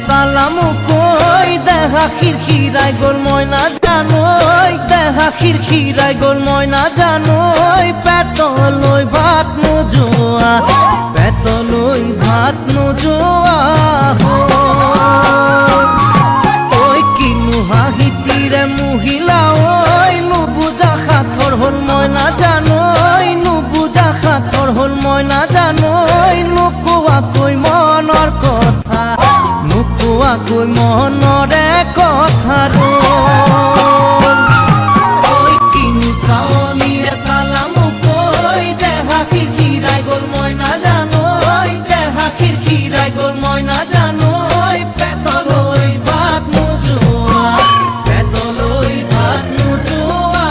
সালাম কই দেখা খিৰখিৰাই গল ময়না জানই দেখা খিৰখিৰাই গল ময়না জানই পেটলৈ ভাত নোযোৱা পেটলৈ ভাত নোযোৱা ঐ কিনো হাঁহিতিৰে মহিলা ঐ নুবুজা সাঁথৰ হল ময়না জানই নুবুজা সাঁথৰ হল ময়না জানই নোকোৱাকৈ মনৰ কথা নোকোৱাকৈ মনৰে কথা ঐ কিনো চাৱনীৰে চালাম কৈ দেহা খিৰখিৰাই গল ময়না জানই দেহা খিৰখিৰাই গল ময়না জানই পেটলৈ ভাত নোযোৱা পেটলৈ ভাত নোযোৱা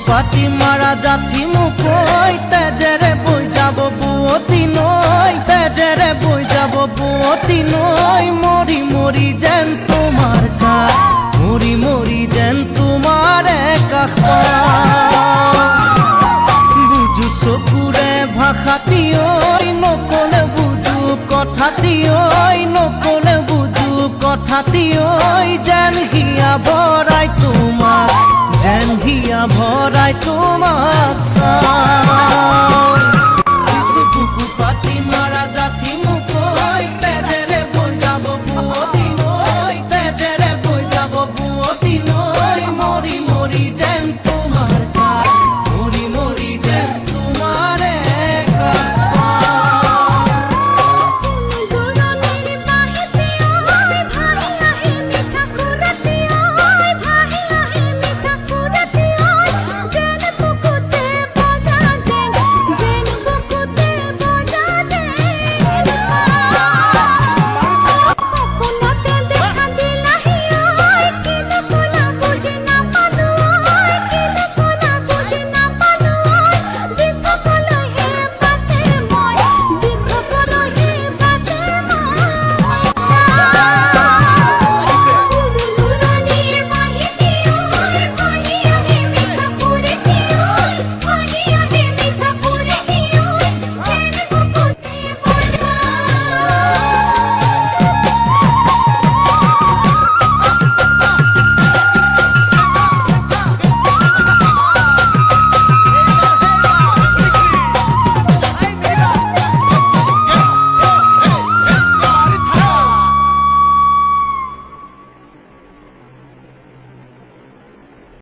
পাতি মাৰা জাঠি মুকৈ তেজেৰে বৈ যাব বুৱতী নৈ তেজেৰে বৈ যাব বুৱতী নৈ মৰি মৰি যেন তোমাৰ কাষ মৰি মৰি যেন তোমাৰে কাষ বুজো চকুৰে ভাষাতি ঐ নকলে বুজো কথাতি ঐ নকলে বুজো কথাতি ঐ যেন হিয়া ভৰাই তোমাক যেন হিয়া ভৰাই তোমাক চাওঁ